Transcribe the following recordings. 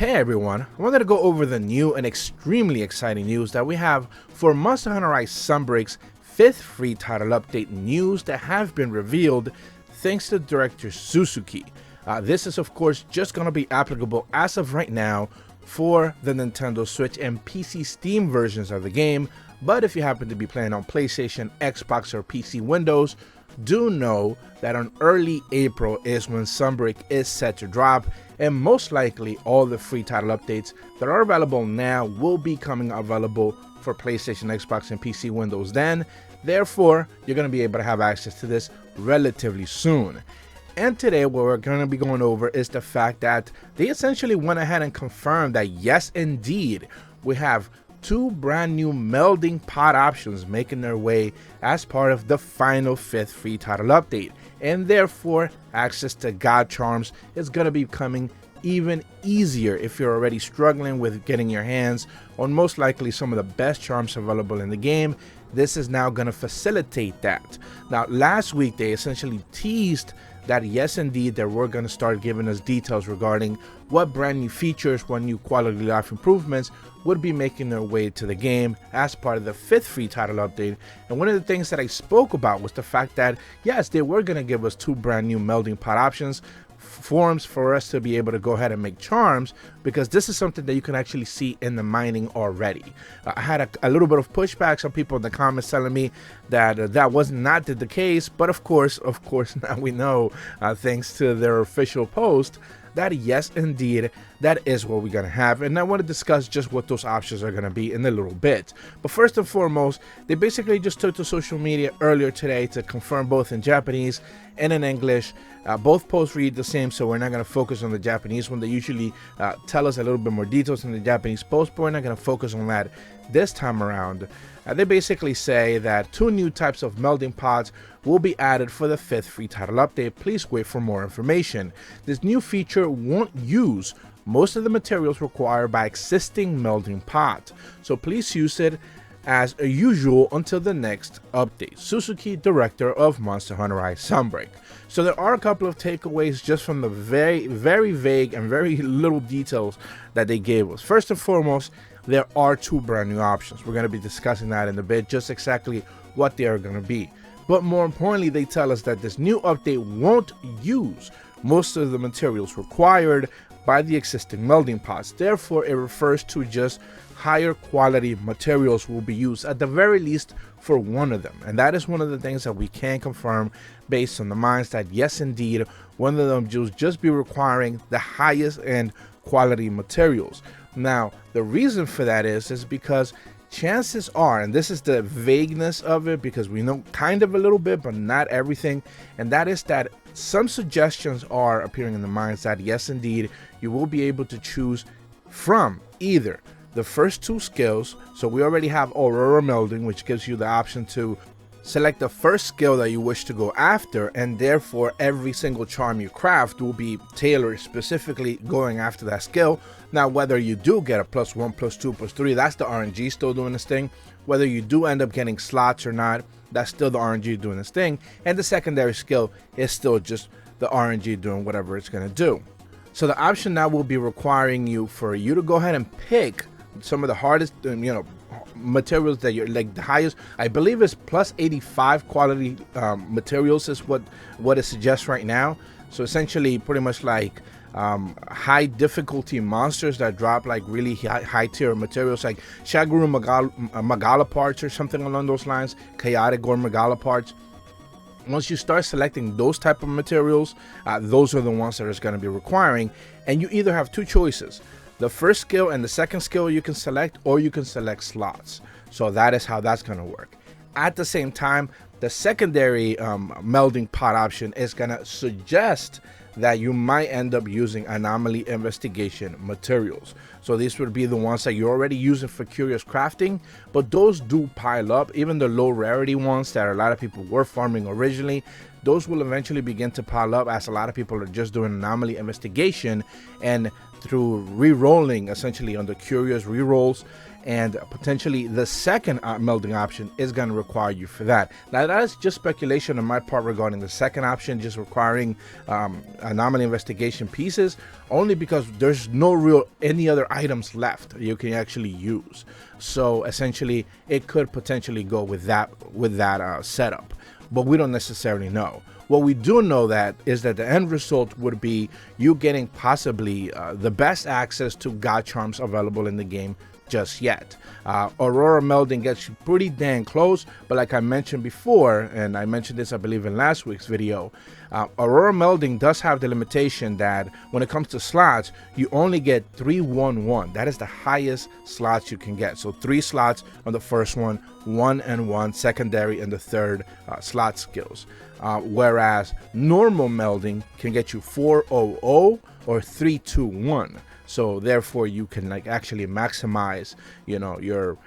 Hey everyone, I wanted to go over the new and extremely exciting news that we have for Monster Hunter Rise Sunbreak's 5th free title update news that have been revealed thanks to director Suzuki. This is of course just going to be applicable as of right now for the Nintendo Switch and PC Steam versions of the game, but if you happen to be playing on PlayStation, Xbox, or PC Windows, do know that on early April is when Sunbreak is set to drop, and most likely all the free title updates that are available now will be coming available for PlayStation, Xbox, and PC Windows then. Therefore, you're going to be able to have access to this relatively soon. And today what we're going to be going over is the fact that they essentially went ahead and confirmed that yes indeed, we have two brand new melding pod options making their way as part of the final 5th free title update, and therefore access to god charms is going to be becoming even easier if you're already struggling with getting your hands on most likely some of the best charms available in the game. This is now going to facilitate that. Now last week they essentially teased that yes indeed they were going to start giving us details regarding what brand new features, what new quality of life improvements would be making their way to the game as part of the 5th free title update. And one of the things that I spoke about was the fact that yes, they were going to give us two brand new melding pod options, forms for us to be able to go ahead and make charms, because this is something that you can actually see in the mining already. I had a little bit of pushback, some people in the comments telling me that that was not the case, but of course now we know thanks to their official post that yes indeed that is what we're gonna have, and I want to discuss just what those options are gonna be in a little bit. But first and foremost, they basically just took to social media earlier today to confirm both in Japanese and in English. Both posts read the same, so we're not going to focus on the Japanese one. They usually tell us a little bit more details in the Japanese post, but we're not going to focus on that this time around. They basically say that two new types of melding pods will be added for the 5th free title update. Please wait for more information. This new feature won't use most of the materials required by existing melding pods, so please use it as usual until the next update. Suzuki, director of Monster Hunter Rise Sunbreak. So there are a couple of takeaways just from the very vague and very little details that they gave us. First and foremost, there are two brand new options. We're going to be discussing that in a bit, just exactly what they are going to be. But more importantly, they tell us that this new update won't use most of the materials required by the existing melding pods. Therefore, it refers to just higher quality materials will be used at the very least for one of them, and that is one of the things that we can confirm based on the minds that yes indeed one of them will just be requiring the highest end quality materials. Now the reason for that is because chances are, and this is the vagueness of it because we know kind of a little bit but not everything, and that is that some suggestions are appearing in the minds that yes indeed you will be able to choose from either the first two skills. So we already have Aurora Melding, which gives you the option to select the first skill that you wish to go after, and therefore every single charm you craft will be tailored specifically going after that skill. Now whether you do get a +1, +2, +3, that's the RNG still doing this thing. Whether you do end up getting slots or not, that's still the RNG doing this thing, and the secondary skill is still just the RNG doing whatever it's going to do. So the option now will be requiring you to go ahead and pick some of the hardest materials that you're like the highest, I believe is +85 quality materials is what it suggests right now. So essentially pretty much like high difficulty monsters that drop like really high tier materials like Shaguru Magala parts or something along those lines, chaotic or Magala parts. Once you start selecting those type of materials, those are the ones that it's going to be requiring, and you either have two choices. The first skill and the second skill you can select, or you can select slots. So that is how that's going to work. At the same time, the secondary melding pod option is going to suggest that you might end up using anomaly investigation materials. So these would be the ones that you're already using for curious crafting, but those do pile up. Even the low rarity ones that a lot of people were farming originally, those will eventually begin to pile up as a lot of people are just doing anomaly investigation, and through re-rolling essentially on the curious re-rolls and potentially the second melding option is going to require you for that. Now that is just speculation on my part regarding the second option, just requiring anomaly investigation pieces, only because there's no real any other items left you can actually use. So essentially it could potentially go with that setup, but we don't necessarily know. What we do know that is that the end result would be you getting possibly the best access to god charms available in the game just yet. Aurora Melding gets you pretty dang close, but like I mentioned before, and I mentioned this I believe in last week's video, Aurora Melding does have the limitation that when it comes to slots, you only get 3-1-1. That is the highest slots you can get. So 3 slots on the first one, 1 and 1 secondary and the third slot skills. Whereas normal melding can get you 4-0-0 or 3-2-1. So therefore you can like actually maximize, you know, your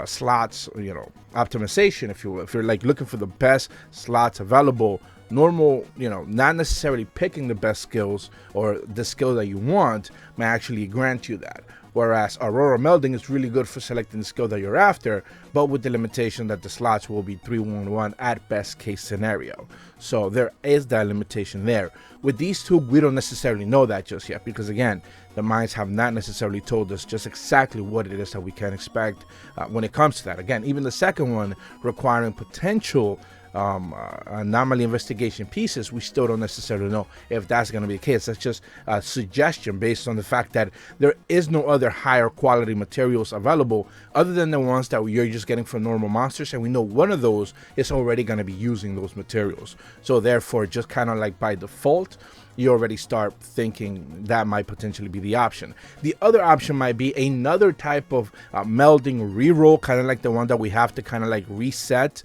slots, you know, optimization, if you will. If you're like looking for the best slots available, normal, you know, not necessarily picking the best skills or the skill that you want may actually grant you that. Whereas Aurora Melding is really good for selecting the skill that you're after, but with the limitation that the slots will be 3-1-1 at best case scenario. So there is that limitation there. With these two, we don't necessarily know that just yet, because again, the minds have not necessarily told us just exactly what it is that we can expect when it comes to that. Again, even the second one requiring potential anomaly investigation pieces, we still don't necessarily know if that's going to be the case. That's just a suggestion based on the fact that there is no other higher quality materials available other than the ones that you're just getting from normal monsters, and we know one of those is already going to be using those materials. So therefore, just kind of like by default, you already start thinking that might potentially be the option. The other option might be another type of melding reroll, kind of like the one that we have to kind of like reset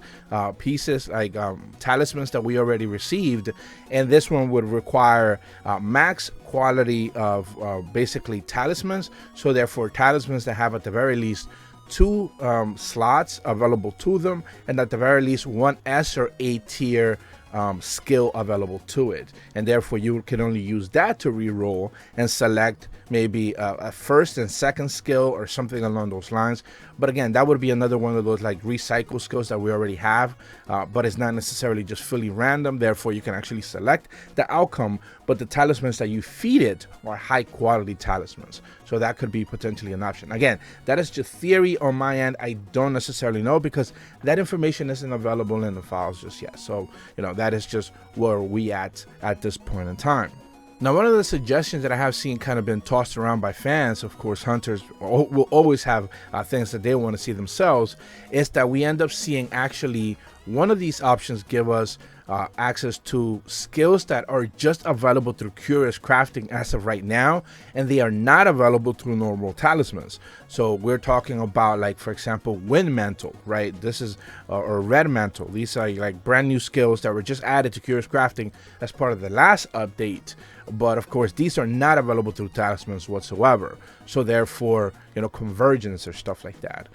pieces, like talismans that we already received. And this one would require max quality of basically talismans. So therefore, talismans that have at the very least 2 slots available to them, and at the very least 1 S or A tier skill available to it, and therefore you can only use that to reroll and select maybe a first and second skill or something along those lines. But again, that would be another one of those like recycle skills that we already have, but it's not necessarily just fully random. Therefore you can actually select the outcome, but the talismans that you feed it are high quality talismans, so that could be potentially an option. Again, that is just theory on my end. I don't necessarily know because that information isn't available in the files just yet. So you know, that is just where we at this point in time. Now, one of the suggestions that I have seen kind of been tossed around by fans, of course, hunters will always have things that they want to see themselves, is that we end up seeing actually one of these options give us access to skills that are just available through Curious Crafting as of right now, and they are not available through normal talismans. So we're talking about, like, for example, Wind Mantle, right? This is or Red Mantle. These are like brand new skills that were just added to Curious Crafting as part of the last update. But of course, these are not available through talismans whatsoever. So therefore, you know, convergence or stuff like that.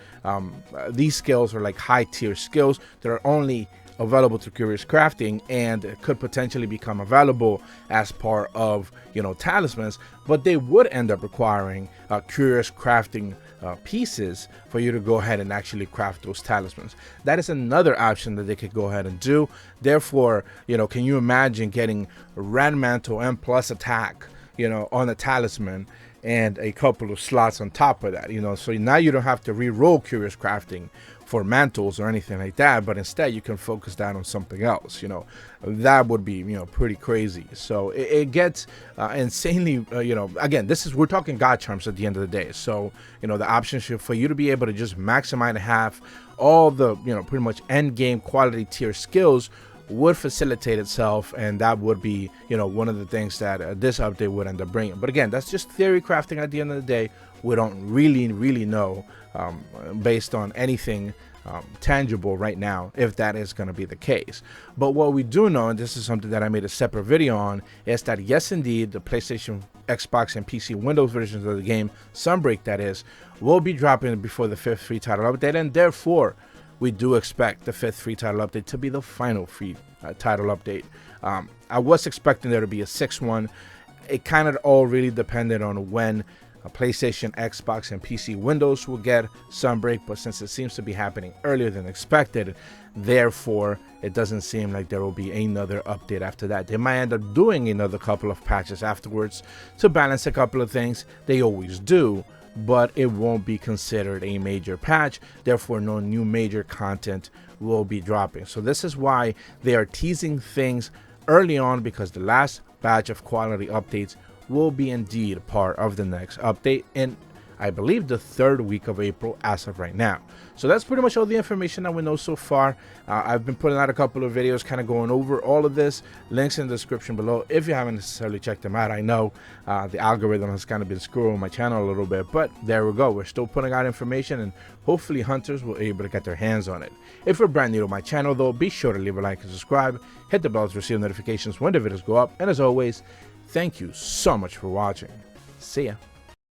These skills are like high tier skills that are only available through Curious Crafting and could potentially become available as part of, you know, talismans, but they would end up requiring Curious Crafting pieces for you to go ahead and actually craft those talismans. That is another option that they could go ahead and do. Therefore, you know, can you imagine getting Red Mantle and plus attack, you know, on a talisman and a couple of slots on top of that, you know? So now you don't have to re-roll Curious Crafting for mantles or anything like that, but instead you can focus that on something else. You know, that would be, you know, pretty crazy. So it gets insanely, you know, again, we're talking god charms at the end of the day. So, you know, the option for you to be able to just maximize and have all the, you know, pretty much end game quality tier skills would facilitate itself, and that would be, you know, one of the things that this update would end up bringing. But again, that's just theory crafting at the end of the day. We don't really know based on anything tangible right now if that is going to be the case. But what we do know, and this is something that I made a separate video on, is that yes indeed, the PlayStation, Xbox, and PC Windows versions of the game, Sunbreak that is, will be dropping before the 5th free title update, and therefore we do expect the 5th free title update to be the final free title update. I was expecting there to be a 6th one. It kind of all really depended on when PlayStation, Xbox, and PC Windows will get Sunbreak, but since it seems to be happening earlier than expected, therefore it doesn't seem like there will be another update after that. They might end up doing another couple of patches afterwards to balance a couple of things. They always do, but it won't be considered a major patch, therefore no new major content will be dropping. So this is why they are teasing things early on, because the last batch of quality updates will be indeed part of the next update in, I believe, the 3rd week of April as of right now. So that's pretty much all the information that we know so far. I've been putting out a couple of videos kind of going over all of this. Links in the description below if you haven't necessarily checked them out. I know the algorithm has kind of been screwing my channel a little bit, but there we go. We're still putting out information, and hopefully hunters will be able to get their hands on it. If you're brand new to my channel though, be sure to leave a like and subscribe. Hit the bell to receive notifications when the videos go up. And as always, thank you so much for watching. See ya.